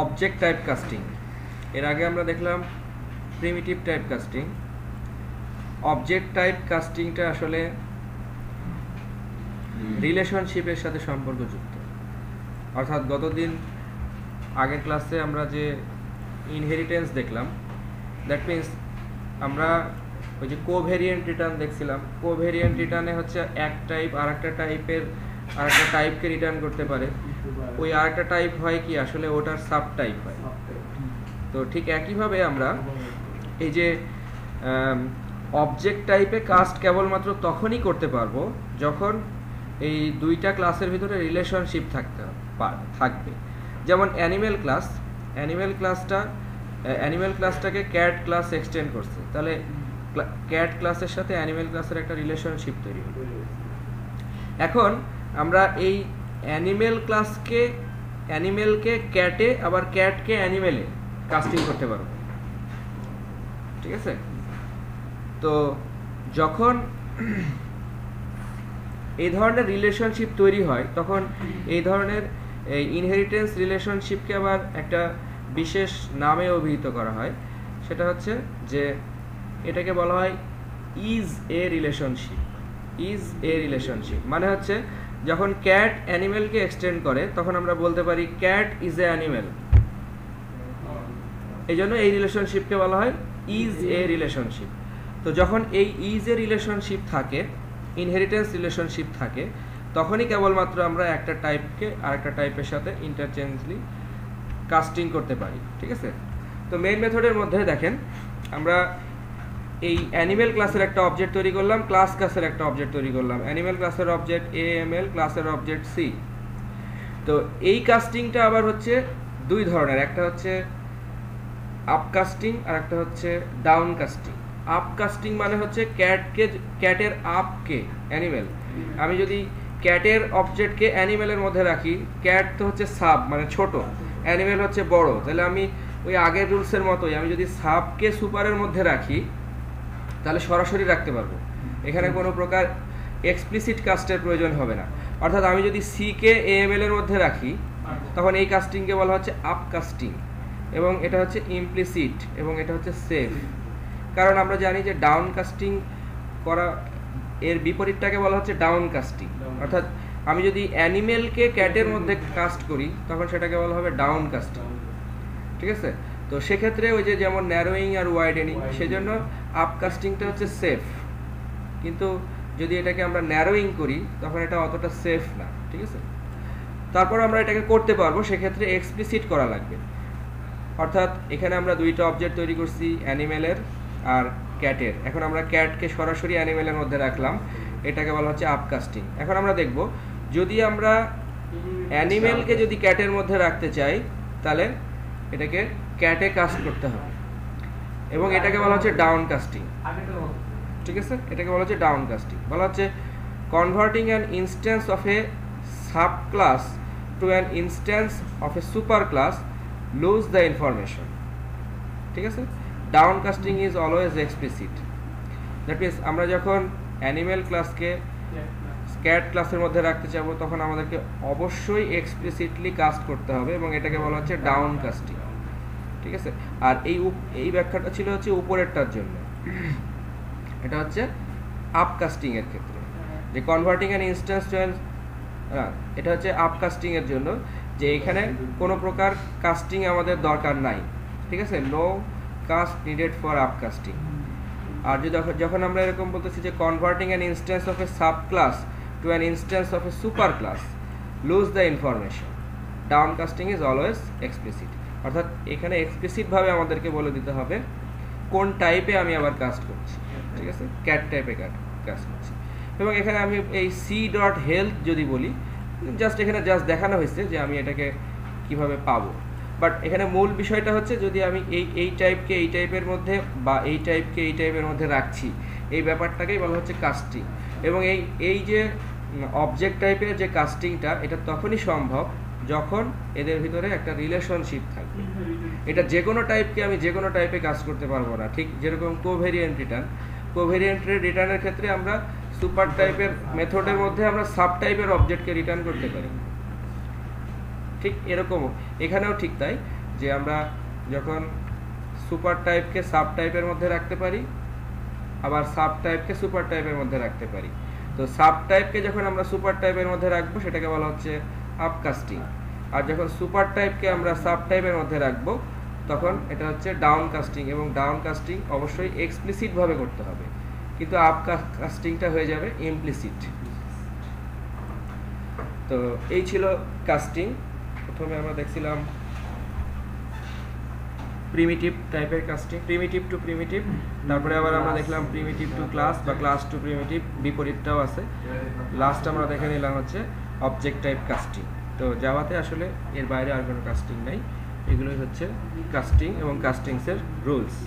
Object type casting. এর আগে আমরা দেখলাম primitive type casting. Object type কাস্টিংটা আসলে রিলেশনশিপের সাথে সম্পর্কযুক্ত। অর্থাৎ গতদিন আগের ক্লাসে আমরা যে ইনহেরিটেন্স দেখলাম, দ্যাট মিনস আমরা ওই যে কোভেরিয়েন্ট রিটার্ন দেখছিলাম। কোভেরিয়েন্ট রিটার্নে হচ্ছে এক টাইপ আর একটা টাইপকে রিটার্ন করতে পারে। ওই আরেকটা টাইপ হয় কি আসলে ওটার সাব টাইপ হয়। তো ঠিক একইভাবে আমরা এই যে অবজেক্ট টাইপে কাস্ট কেবলমাত্র তখনই করতে পারবো যখন এই দুইটা ক্লাসের ভিতরে রিলেশনশিপ থাকবে। যেমন অ্যানিমেল ক্লাসটাকে ক্যাট ক্লাস এক্সটেন্ড করছে, তাহলে ক্যাট ক্লাসের সাথে অ্যানিমেল ক্লাসের একটা রিলেশনশিপ তৈরি হবে। এখন আমরা এই অ্যানিমেলকে ক্যাটে আবার ক্যাটকে অ্যানিমেলে কাস্টিং করতে পারবো, ঠিক আছে? তো যখন এই ধরনের রিলেশনশিপ তৈরি হয় তখন এই ধরনের ইনহেরিটেন্স রিলেশনশিপকে আবার একটা বিশেষ নামে অভিহিত করা হয়। সেটা হচ্ছে যে এটাকে বলা হয় ইজ এ রিলেশনশিপ। মানে হচ্ছে যখন ক্যাট অ্যানিমেলকে এক্সটেন্ড করে তখন আমরা বলতে পারি ক্যাট ইজ এ অ্যানিমেল। এই জন্য এই রিলেশনশিপকে বলা হয় ইজ এ রিলেশনশিপ। তো যখন এই ইজ এ রিলেশনশিপ থাকে, ইনহেরিটেন্স রিলেশনশিপ থাকে, তখনই কেবলমাত্র আমরা একটা টাইপকে আরেকটা টাইপের সাথে ইন্টারচেঞ্জলি কাস্টিং করতে পারি, ঠিক আছে? তো মেইন মেথডের মধ্যে দেখেন আমরা এই অ্যানিমেল ক্লাসের একটা অবজেক্ট তৈরি করলাম, ক্লাস ক্লাসের একটা অবজেক্ট তৈরি করলাম। অ্যানিমেল ক্লাসের অবজেক্ট AML, ক্লাসের অবজেক্ট C। তো এই কাস্টিংটা আবার হচ্ছে দুই ধরনের, একটা হচ্ছে আপ কাস্টিং আর একটা হচ্ছে ডাউন কাস্টিং। আপ কাস্টিং মানে হচ্ছে ক্যাটের আপকে অ্যানিমেল। আমি যদি ক্যাটের অবজেক্টকে অ্যানিমেলের মধ্যে রাখি, ক্যাট তো হচ্ছে সাব মানে ছোট, অ্যানিমেল হচ্ছে বড়, তাহলে আমি ওই আগের রুলসের মতোই আমি যদি সাবকে সুপারের মধ্যে রাখি তাহলে সরাসরি রাখতে পারবো, এখানে কোনো প্রকার এক্সপ্লিসিট কাস্টের প্রয়োজন হবে না। অর্থাৎ আমি যদি সিকে AML এর মধ্যে রাখি তখন এই কাস্টিংকে বলা হচ্ছে আপ কাস্টিং, এবং এটা হচ্ছে ইমপ্লিসিট এবং এটা হচ্ছে সেফ। কারণ আমরা জানি যে ডাউন কাস্টিং করা এর বিপরীতটাকে বলা হচ্ছে ডাউন কাস্টিং। অর্থাৎ আমি যদি অ্যানিমেলকে ক্যাটের মধ্যে কাস্ট করি তখন সেটাকে বলা হবে ডাউন কাস্টিং, ঠিক আছে? তো সেক্ষেত্রে ওই যে যেমন ন্যারোয়িং আর ওয়াইডেনিং, সেজন্য আপ কাস্টিংটা হচ্ছে সেফ। কিন্তু যদি এটাকে আমরা ন্যারোয়িং করি তখন এটা অতটা সেফ না, ঠিক আছে? তারপর আমরা এটাকে করতে পারবো, সেক্ষেত্রে এক্সপ্লিসিট করা লাগবে। অর্থাৎ এখানে আমরা দুইটা অবজেক্ট তৈরি করছি, অ্যানিমেলের আর ক্যাটের। এখন আমরা ক্যাটকে সরাসরি অ্যানিমেলের মধ্যে রাখলাম, এটাকে বলা হচ্ছে আপ কাস্টিং। এখন আমরা দেখব যদি আমরা অ্যানিমেলকে যদি ক্যাটের মধ্যে রাখতে চাই তাহলে এটাকে ক্যাটে কাস্ট করতে হবে, এবং এটাকে বলা হচ্ছে ডাউন কাস্টিং, ঠিক আছে? এটাকে বলা হচ্ছে ডাউন কাস্টিং। বলা হচ্ছে converting an instance of a sub class to an instance of a super class lose the information, ঠিক আছে? Down casting is always explicit. That means আমরা যখন অ্যানিমেল ক্লাসকে ক্যাট ক্লাসের মধ্যে রাখতে চাবো তখন আমাদেরকে অবশ্যই এক্সপ্লিসিটলি কাস্ট করতে হবে, এবং এটাকে বলা হচ্ছে ডাউন কাস্টিং, ঠিক আছে? আর এই ব্যাখ্যাটা ছিল হচ্ছে উপরেরটার জন্য, এটা হচ্ছে আপ কাস্টিং এর ক্ষেত্রে, যে converting an instance to an, এটা হচ্ছে আপ কাস্টিং এর জন্য, যে এখানে কোনো প্রকার কাস্টিং আমাদের দরকার নাই, ঠিক আছে? No cast needed for up casting. আর যখন আমরা এরকম বলতেছি যে converting an instance of a sub class to an instance of a super class lose the information, down casting is always explicit. অর্থাৎ এখানে এক্সপ্লিসিটভাবে আমাদেরকে বলে দিতে হবে কোন টাইপে আমি আবার কাস্ট করছি, ঠিক আছে? ক্যাট টাইপে কাস্ট করছি। এবং এখানে আমি এই C.health যদি বলি, এখানে দেখানো হয়েছে যে আমি এটাকে কিভাবে পাবো, বাট এখানে মূল বিষয়টা হচ্ছে যদি আমি এই টাইপকে এই টাইপের মধ্যে বা এই টাইপকে এই টাইপের মধ্যে রাখছি, এই ব্যাপারটাকেই বলা হচ্ছে কাস্টিং। এবং এই যে অবজেক্ট টাইপের যে কাস্টিংটা, এটা তখনই সম্ভব যখন এদের ভিতরে একটা রিলেশনশিপ থাকবে। এটা যে কোনো টাইপকে আমি যে কোনো টাইপে কাজ করতে পারবো না, ঠিক যেরকম কোভেরিয়েন্ট রিটার্নের ক্ষেত্রে আমরা সুপার টাইপের মেথডের মধ্যে আমরা সাব টাইপের অবজেক্টকে রিটার্ন করতে পারি, ঠিক এরকম এখানেও ঠিক তাই। যে আমরা যখন সুপার টাইপকে সাব টাইপের মধ্যে রাখতে পারি, আবার সাব টাইপকে সুপার টাইপের মধ্যে রাখতে পারি। তো সাব টাইপকে যখন আমরা সুপার টাইপের মধ্যে রাখবো সেটাকে বলা হচ্ছে আপকাস্টিং, আর যখন সুপার টাইপকে আমরা সাব টাইপের মধ্যে রাখবো তখন এটা হচ্ছে ডাউন কাস্টিং। এবং ডাউন কাস্টিং অবশ্যই এক্সপ্লিসিট ভাবে করতে হবে, কিন্তু আপ কাস্টিংটা হয়ে যাবে ইমপ্লিসিট। তো এই ছিল কাস্টিং। প্রথমে আমরা দেখছিলাম প্রিমিটিভ টাইপের কাস্টিং, প্রিমিটিভ টু প্রিমিটিভ, তারপরে আবার আমরা দেখলাম প্রিমিটিভ টু ক্লাস বা ক্লাস টু প্রিমিটিভ, বিপরীতটাও আছে। লাস্ট আমরা দেখে নিলাম হচ্ছে অবজেক্ট টাইপ কাস্টিং। তো জাভাতে আসলে এর বাইরে আর কোনো কাস্টিং নাই, এগুলোই হচ্ছে কাস্টিং এবং কাস্টিংসের রুলস।